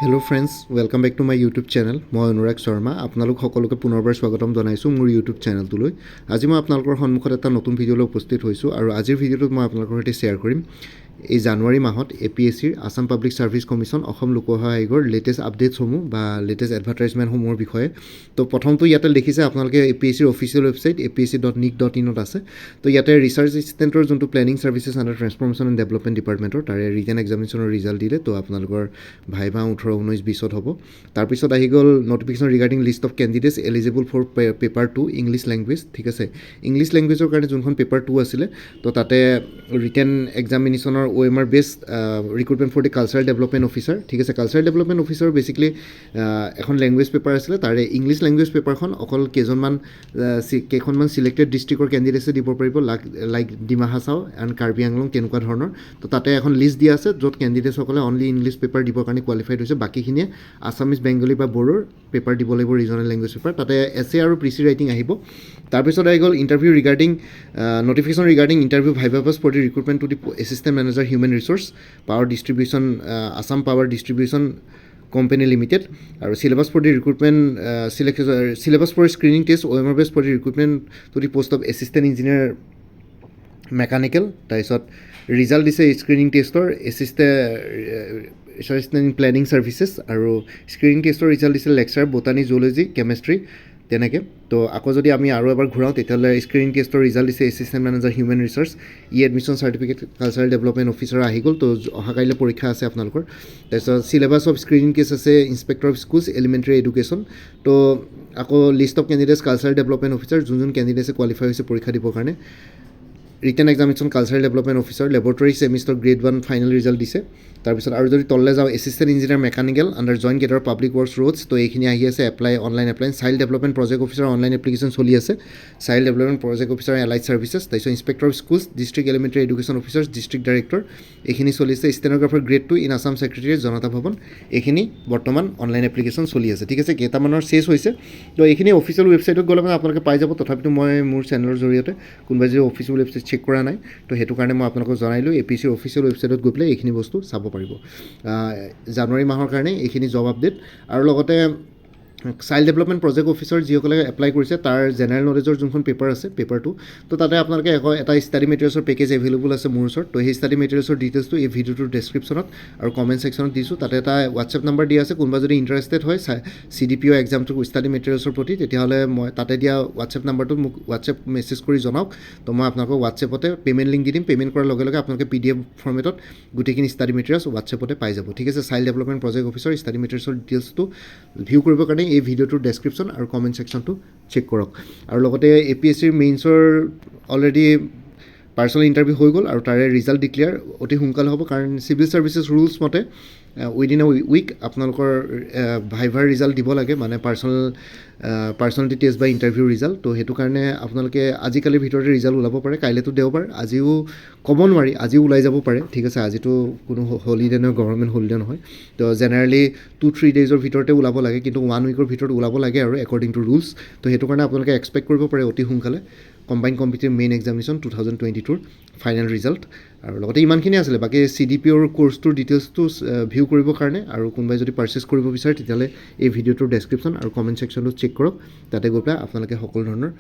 Hello' friends, welcome back to my YouTube channel. মই অনুৰাগ শৰ্মা। আপোনালোক সকলোকে পুনৰবাৰ স্বাগতম জনাইছোঁ মোৰ ইউটিউব চেনেলটোলৈ। আজি মই আপোনালোকৰ সন্মুখত এটা নতুন ভিডিঅ'লৈ উপস্থিত হৈছোঁ আৰু আজিৰ ভিডিঅ'টোত মই আপোনালোকৰ সৈতে শ্বেয়াৰ কৰিম এই জানুৱাৰী মাহত APSCৰ আছাম পাব্লিক ছাৰ্ভিচ কমিশ্যন অসম লোকসেৱা আয়োগৰ লেটেষ্ট আপডেটছসমূহ বা লেটেষ্ট এডভাৰটাইজমেণ্টসমূহৰ বিষয়ে। তো প্ৰথমটো ইয়াতে দেখিছে আপোনালোকে APSCৰ অফিচিয়েল ৱেবছাইট apsc.nic.in আছে। তো ইয়াতে ৰিচাৰ্চ এছিষ্টেণ্টৰ যোনটো planning services under transformation and development ডিপাৰ্টমেণ্টৰ তাৰে ৰিটেন এক্সামিনেশ্যনৰ ৰিজাল্ট দিলে। তো আপোনালোকৰ ভাইভা 18-19-20 হ'ব। তাৰপিছত আহি গ'ল notification regarding list of candidates eligible for paper 2 English language. ঠিক আছে, ইংলিছ লেংগুৱেজৰ কাৰণে যোনখন পেপাৰ 2 আছিলে, তো তাতে ৰিটেন এক্সামিনেশ্যনৰ OMR based recruitment for the cultural development officer. ঠিক আছে, কালচাৰেল ডেভেলপমেণ্ট অফিচাৰ বেচিকলি এখন লেংগুৱেজ পেপাৰ আছিলে। তাৰে ইংলিছ লেংগুৱেজ পেপাৰখন অকল কেইখনমান চিলেক্টেড ডিষ্ট্ৰিক্টৰ কেণ্ডিডেটছে দিব পাৰিব, লাইক ডিমা হাছাও এণ্ড কাৰ্বি আংলং, তেনেকুৱা ধৰণৰ। তো তাতে এখন লিষ্ট দিয়া আছে য'ত কেণ্ডিডেটসকলে অনলি ইংলিছ পেপাৰ দিবৰ কাৰণে কোৱালিফাইড হৈছে। বাকীখিনিয়ে আছামিজ, বেংগলী বা বড়োৰ পেপাৰ দিব লাগিব, ৰিজনেল লেংগুৱেজ পেপাৰ। তাতে এছে আৰু প্ৰিচি ৰাইটিং আহিব। তাৰপিছত আহি গ'ল interview regarding notification regarding interview viva pass for the recruitment to the assistant manager human resource power distribution Assam power distribution company limited. আৰু syllabus for the recruitment syllabus for screening test OMR based for the recruitment to the post of assistant engineer mechanical. তাৰপিছত result দিছে screening টেষ্টৰ assistant planning services, আৰু screening টেষ্টৰ result দিছিল lecture botany, zoology, chemistry, তেনেকৈ। তো আকৌ যদি আমি আৰু এবাৰ ঘূৰাওঁ তেতিয়াহ'লে স্ক্ৰিনিং টেষ্টৰ ৰিজাল্ট দিছে assistant manager human resource, admission certificate cultural development officer আহি গ'ল। তো অহাকাইলৈ পৰীক্ষা আছে আপোনালোকৰ। তাৰপিছত চিলেবাছ অফ স্ক্ৰিনিং কেছ আছে inspector of schools elementary education. তো আকৌ list of candidates cultural development officer, যোন কেণ্ডিডেটছে কোৱালিফাই হৈছে পৰীক্ষা দিবৰ কাৰণে। Written examination cultural development officer laboratory semester grade 1 final result দিছে। তাৰপিছত আৰু যদি তললৈ যাওঁ assistant engineer mechanical under joint গেটৰ পাব্লিক ৱৰ্কছ ৰোডছ। তো এইখিনি আহি আছে online apply. Child development project officer online application চলি আছে। Child development project officer allied services. তাৰপিছত inspector of schools district elementary education officer district director, এইখিনি চলি আছে। Stenographer grade 2 in Assam secretariat Janata Bhawan, এইখিনি বৰ্তমান অনলাইন এপ্লিকেশ্যন চলি আছে। ঠিক আছে, কেইটামানৰ চেছ হৈছে। তো এইখিনি অফিচিয়েল ৱেবছাইটত গ'লে মানে আপোনালোকে পাই যাব। তথাপিতো মই মোৰ চেনেলৰ জৰিয়তে কোনোবাই যদি অফিচিয়েল ৱেবছাইট চেক কৰা নাই, তো সেইটো কাৰণে মই আপোনালোকক জনাইলোঁ APSCৰ অফিচিয়েল ৱেবছাইটত গৈ পেলাই এইখিনি বস্তু চাব পাৰিব। জানুৱাৰী মাহৰ কাৰণে এইখিনি জব আপডেট। আৰু লগতে চাইল্ড ডেভেলপমেণ্ট প্ৰজেক্ট অফিচাৰ যিসকলে এপ্লাই কৰিছে তাৰ জেনেৰেল নলেজৰ যোনখন পেপাৰ আছে পেপাৰ 2, তো তাতে আপোনালোকে এটা ষ্টাডি মেটেৰিয়েলছৰ পেকেজ এভেইলেবল আছে মোৰ ওচৰত। তো সেই ষ্টাডি মেটেৰিয়েলছৰ ডিটেইলছটো এই ভিডিঅ'টোৰ ডেছক্ৰিপশ্যনত আৰু কমেণ্ট ছেকশ্যনত দিছোঁ। তাতে এটা হোৱাটছএপ নাম্বাৰ দিয়া আছে। কোনোবা যদি ইণ্টাৰেষ্টেড হয় CDPO এক্সামটো ষ্টাডি মেটেৰিয়েলছৰ প্ৰতি, তেতিয়াহ'লে মই তাতে দিয়া হোৱাটছএপ নাম্বাৰটোত মোক হোৱাটছএপ মেছেজ কৰি জনাওক। তো মই আপোনালোকক হোৱাটছএপতে পে'মেণ্ট লিংক দি দিম। পে'মেণ্ট কৰাৰ লগে লগে আপোনালোকে PDF ফৰ্মেটত গোটেইখিনি ষ্টাডি মেটেৰিয়েলছ হোৱাটছএপতে পাই যাব। ঠিক আছে, child development project officer study মেটেৰিয়েলছৰ ডিটেইলছটো ভিউ কৰিবৰ কাৰণে এই ভিডিঅ'টোৰ ডেছক্ৰিপশ্যন আৰু কমেণ্ট ছেকশ্যনটো চেক কৰক। আৰু লগতে APSCৰ মেইনছৰ অলৰেডি পাৰ্চনেল ইণ্টাৰভিউ হৈ গ'ল আৰু তাৰে ৰিজাল্ট ডিক্লেয়াৰ অতি সোনকালে হ'ব। কাৰণ চিভিল ছাৰ্ভিচেছ ৰুলছ মতে উইদিন এ উইক আপোনালোকৰ ভাইভাৰ ৰিজাল্ট দিব লাগে, মানে পাৰ্চনেলিটি টেষ্ট বা ইণ্টাৰভিউ ৰিজাল্ট। তো সেইটো কাৰণে আপোনালোকে আজিকালিৰ ভিতৰতে ৰিজাল্ট ওলাব পাৰে। কাইলৈতো দেওবাৰ, আজিও ক'ব নোৱাৰি, আজিও ওলাই যাব পাৰে। ঠিক আছে, আজিতো কোনো হলিডে নহয়, গভৰ্ণমেণ্ট হলিডে নহয়। তো জেনেৰেলি 2-3 ডেইজৰ ভিতৰতে ওলাব লাগে, কিন্তু 1 উইকৰ ভিতৰত ওলাব লাগে আৰু একৰ্ডিং টু ৰুলছ। তো সেইটো কাৰণে আপোনালোকে এক্সপেক্ট কৰিব পাৰে অতি সোনকালে কম্বাইন কম্পিটিটিভ মেইন এক্সামিনেশ্যন 2022ৰ ফাইনেল ৰিজাল্ট। আৰু লগতে ইমানখিনি আছিলে। বাকী CDPOৰ কোৰ্চটোৰ ডিটেইলছটো ভিউ কৰিবৰ কাৰণে আৰু কোনোবাই যদি পাৰ্চেছ কৰিব বিচাৰে তেতিয়াহ'লে এই ভিডিঅ'টোৰ ডেছক্ৰিপশ্যন আৰু কমেণ্ট ছেকশ্যনটো চেক কৰক। তাতে গৈ পেলাই আপোনালোকে সকলো ধৰণৰ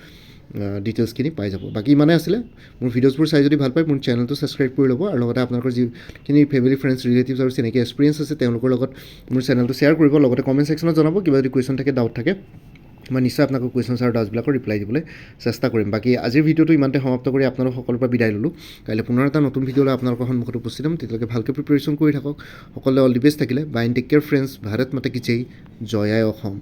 ডিটেইলছখিনি পাই যাব। বাকী ইমানে আছিলে। মোৰ ভিডিঅ'ছবোৰ চাই যদি ভাল পায় মোৰ চেনেলটো ছাবস্ক্ৰাইব কৰি ল'ব, আৰু লগতে আপোনালোকৰ যিখিনি ফেমিলি, ফ্ৰেণ্ডছ, ৰিলেটিভছ আৰু চিনাকি এক্সপিৰিয়েঞ্চ আছে তেওঁলোকৰ লগত মোৰ চেনেলটো শ্বেয়াৰ কৰিব। লগতে কমেণ্ট ছেকশ্যনত জনাব কিবা যদি কুৱেশ্যন থাকে, ডাউট থাকে। মই নিশ্চয় আপোনালোকৰ কুৱেশ্যনছ আৰু ডাউটছবিলাকৰ ৰিপ্লাই দিবলৈ চেষ্টা কৰিম। বাকী আজিৰ ভিডিঅ'টো ইমানতে সমাপ্ত কৰি আপোনালোক সকলোৰে পৰা বিদায় ল'লোঁ। কাইলৈ পুনৰ এটা নতুন ভিডিঅ'লৈ আপোনালোকৰ সন্মুখত উপস্থিত হ'ম। তেতিয়ালৈকে ভালকৈ প্ৰিপেৰেশ্যন কৰি থাকক। সকলোৱে অল দি বেষ্ট থাকিলে। Bye and take care friends. Bharat Mata কি জয়, জয় আই অসম।